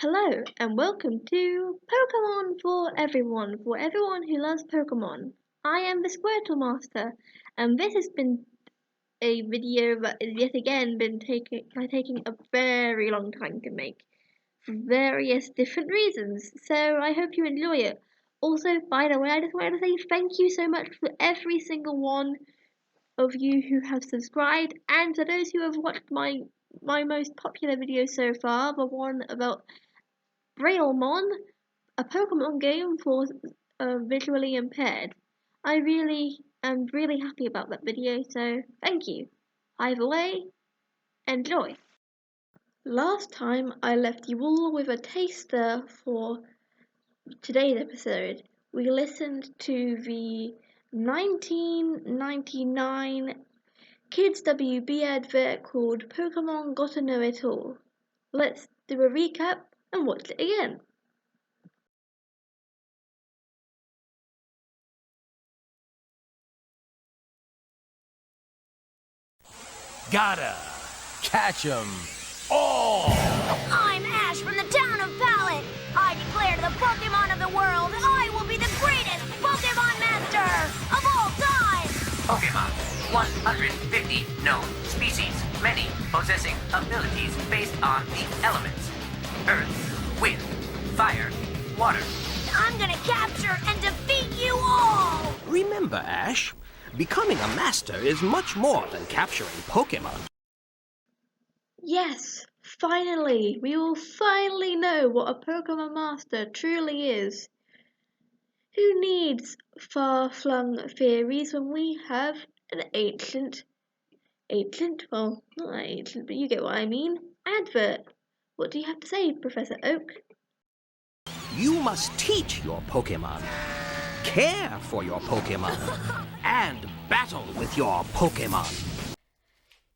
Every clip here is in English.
Hello and welcome to Pokemon for everyone who loves Pokemon. I am the Squirtle Master, and this has been a video that is yet again been taking a very long time to make for various different reasons. So I hope you enjoy it. Also, by the way, I just wanted to say thank you so much for every single one of you who have subscribed, and for those who have watched my most popular video so far, the one about Brailmon, a Pokemon game for visually impaired. I really am really happy about that video, so thank you. Either way, enjoy. Last time I left you all with a taster for today's episode. We listened to the 1999 Kids WB advert called Pokemon Gotta Know It All. Let's do a recap and watch it again. Gotta catch 'em all! I'm Ash from the town of Pallet. I declare to the Pokemon of the world, I will be the greatest Pokemon master of all time! Pokemon, 150 known species, many possessing abilities based on the elements. Earth, wind, fire, water. I'm gonna capture and defeat you all! Remember, Ash, becoming a master is much more than capturing Pokemon. Yes, finally! We will finally know what a Pokemon Master truly is. Who needs far-flung theories when we have an well, not ancient, but you get what I mean, advert? What do you have to say, Professor Oak? You must teach your Pokemon, care for your Pokemon, and battle with your Pokemon.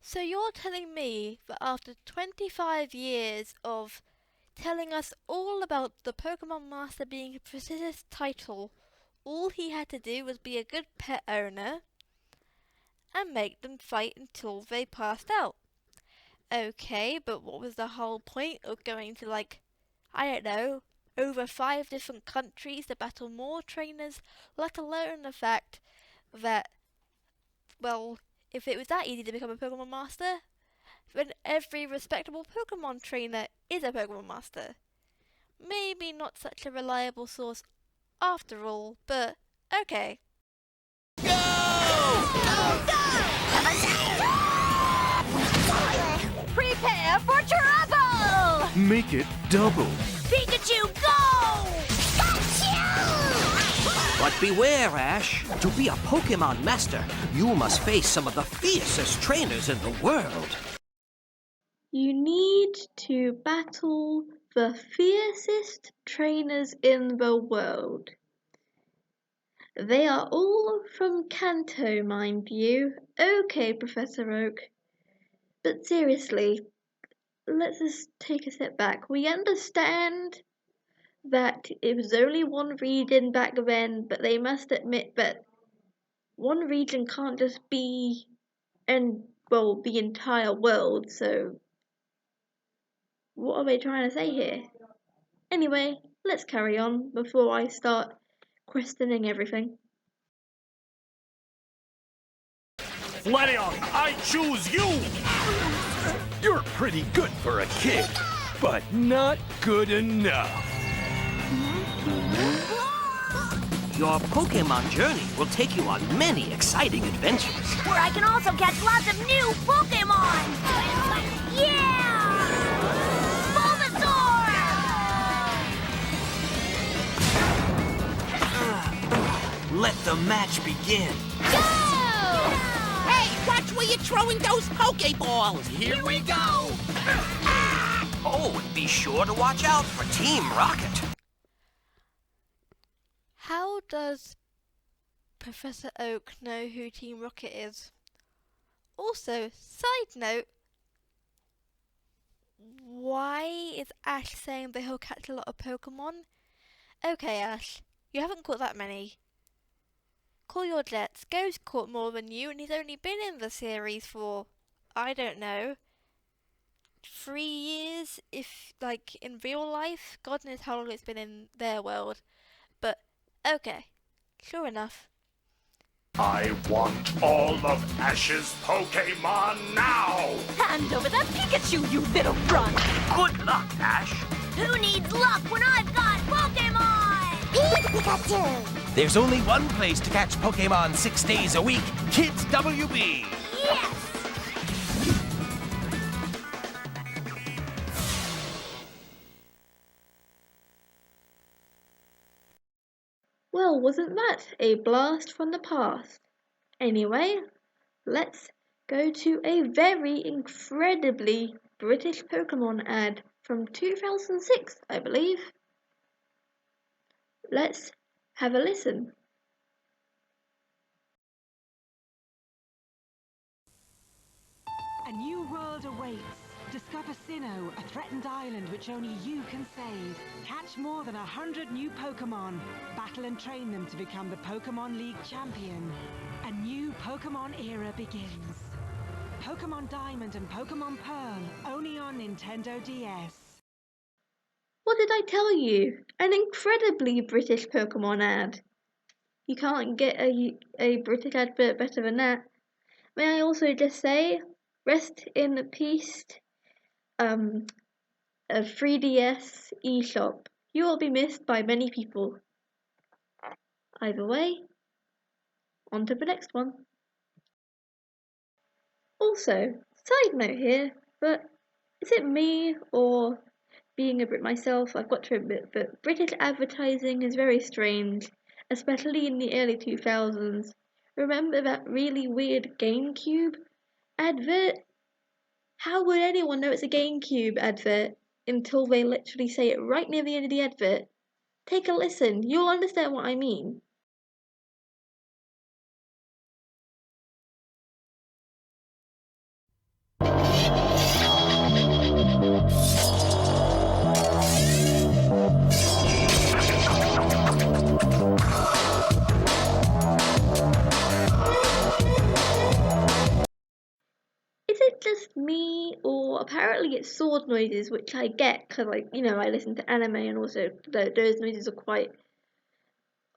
So you're telling me that after 25 years of telling us all about the Pokemon Master being a prestigious title, all he had to do was be a good pet owner and make them fight until they passed out. Okay, but what was the whole point of going to, I don't know, over 5 different countries to battle more trainers, let alone the fact that, well, if it was that easy to become a Pokemon Master, then every respectable Pokemon trainer is a Pokemon Master. Maybe not such a reliable source after all, but okay. Prepare for trouble! Make it double. Pikachu, go! But beware, Ash. To be a Pokemon master, you must face some of the fiercest trainers in the world. You need to battle the fiercest trainers in the world. They are all from Kanto, mind you. Okay, Professor Oak. But seriously, let's just take a step back. We understand that it was only one region back then, but they must admit that one region can't just be, the entire world, so what are they trying to say here? Anyway, let's carry on before I start questioning everything. Flareon, I choose you! You're pretty good for a kid, but not good enough. Your Pokemon journey will take you on many exciting adventures. Where I can also catch lots of new Pokemon! Yeah! Bulbasaur! Let the match begin. Hey, watch where you're throwing those Pokeballs! Here we go! Oh, and be sure to watch out for Team Rocket. How does Professor Oak know who Team Rocket is? Also, side note, why is Ash saying that he'll catch a lot of Pokemon? Okay, Ash, you haven't caught that many. Call your jets. Go's caught more than you, and he's only been in the series for, I don't know, 3 years, if like in real life. God knows how long it's been in their world. But okay, sure enough. I want all of Ash's Pokemon now! Hand over that Pikachu, you little runt! Good luck, Ash. Who needs luck when I've got Pokemon? Pikachu! There's only one place to catch Pokemon 6 days a week, Kids WB. Yes! Well, wasn't that a blast from the past? Anyway, let's go to a very incredibly British Pokemon ad from 2006, I believe. Let's have a listen. A new world awaits. Discover Sinnoh, a threatened island which only you can save. Catch more than 100 new Pokemon. Battle and train them to become the Pokemon League champion. A new Pokemon era begins. Pokemon Diamond and Pokemon Pearl, only on Nintendo DS. What did I tell you? An incredibly British Pokemon ad. You can't get a British advert better than that. May I also just say, rest in peace, a 3DS eShop. You will be missed by many people. Either way, on to the next one. Also, side note here, but is it me or being a Brit myself, I've got to admit that British advertising is very strange, especially in the early 2000s. Remember that really weird GameCube advert? How would anyone know it's a GameCube advert until they literally say it right near the end of the advert? Take a listen, you'll understand what I mean. Is it just me, or apparently it's sword noises, which I get because, like, you know, I listen to anime and also those noises are quite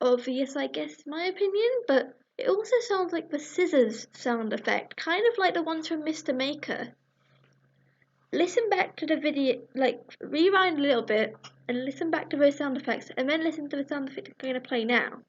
obvious, I guess, in my opinion, but it also sounds like the scissors sound effect, kind of like the ones from Mr. Maker. Listen back to the video, like, rewind a little bit and listen back to those sound effects, and then listen to the sound effects I'm going to play now.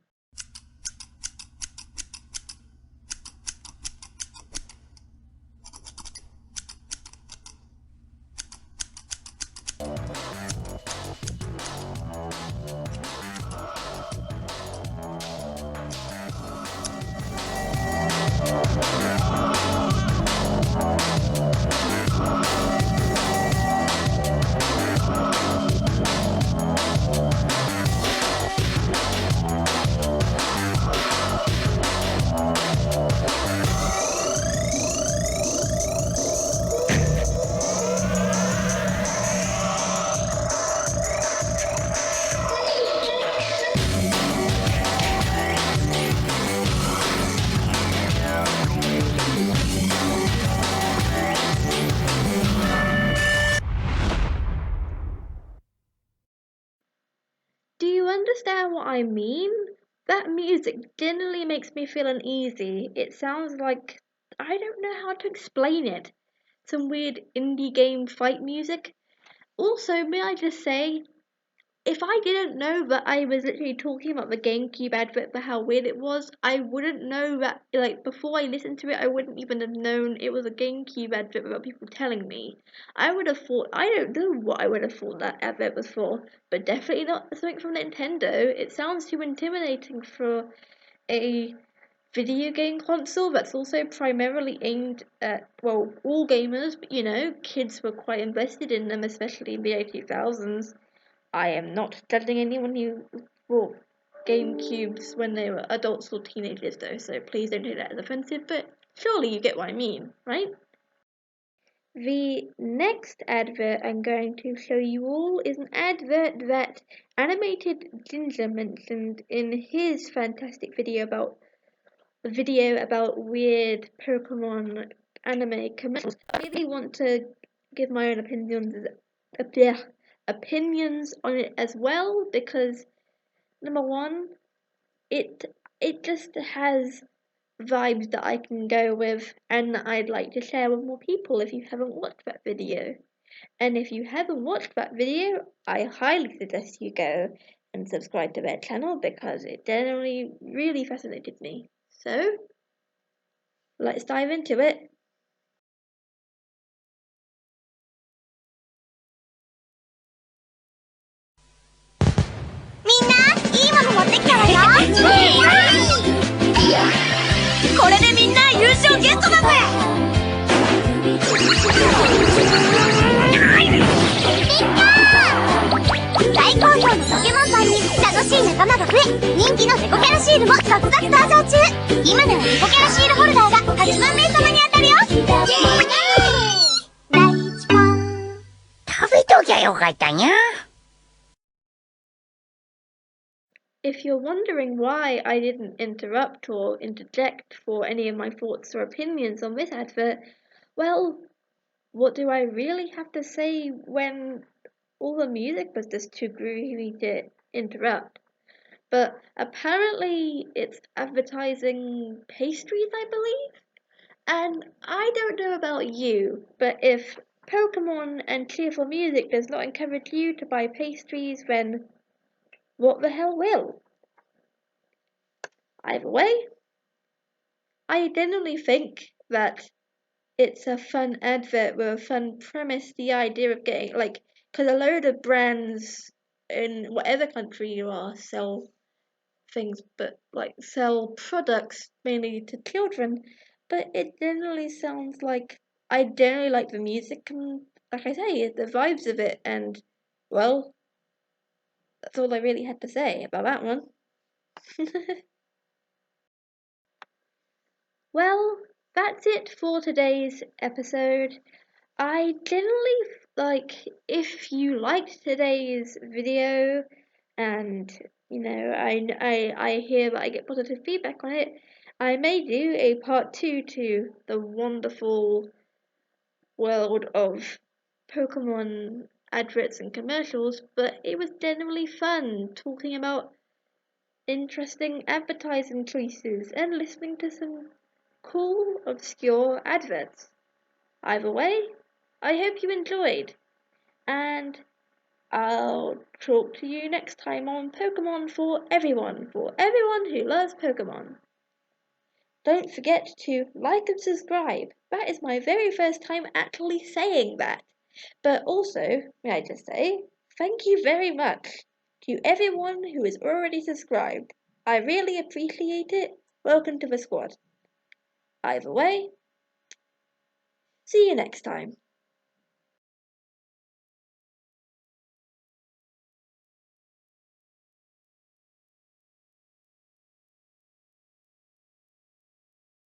Do you understand what I mean? That music generally makes me feel uneasy. It sounds like, I don't know how to explain it. Some weird indie game fight music. Also, may I just say, if I didn't know that I was literally talking about the GameCube advert for how weird it was, I wouldn't know that, like, before I listened to it, I wouldn't even have known it was a GameCube advert without people telling me. I would have thought, I don't know what I would have thought that advert was for, but definitely not something from Nintendo. It sounds too intimidating for a video game console that's also primarily aimed at, well, all gamers, but you know, kids were quite invested in them, especially in the 2000s. I am not judging anyone who bought GameCubes when they were adults or teenagers though, so please don't take that as offensive, but surely you get what I mean, right? The next advert I'm going to show you all is an advert that Animated Ginger mentioned in his fantastic video about weird Pokemon anime commercials. I really want to give my own opinions on it as well, because number one, it just has vibes that I can go with and that I'd like to share with more people if you haven't watched that video. And if you haven't watched that video, I highly suggest you go and subscribe to their channel because it generally really fascinated me. So, let's dive into it. みんないいもの持ってきたわよ。これでみんな優勝ゲットだぜ。大好評のポケモンパンに楽しい仲間が増え、人気のデコキャラシールも続々登場中。今ならデコキャラシールホルダーが8万名様に当たるよ。第1問。食べときゃよかったにゃ。 If you're wondering why I didn't interrupt or interject for any of my thoughts or opinions on this advert, well, what do I really have to say when all the music was just too groovy to interrupt? But apparently it's advertising pastries, I believe? And I don't know about you, but if Pokemon and cheerful music does not encourage you to buy pastries, then what the hell will? Either way, I generally think that it's a fun advert with a fun premise. The idea of getting, like, because a load of brands in whatever country you are sell things, but like sell products mainly to children, but it generally sounds like, I generally like the music and, like I say, the vibes of it, and, well, that's all I really had to say about that one. Well, that's it for today's episode. I generally, like, if you liked today's video and, you know, I hear that I get positive feedback on it, I may do a part 2 to the wonderful world of Pokemon adverts and commercials, but it was generally fun talking about interesting advertising choices and listening to some cool, obscure adverts. Either way, I hope you enjoyed, and I'll talk to you next time on Pokemon for everyone who loves Pokemon. Don't forget to like and subscribe. That is my very first time actually saying that. But also, may I just say, thank you very much to everyone who is already subscribed. I really appreciate it. Welcome to the squad. Either way, see you next time.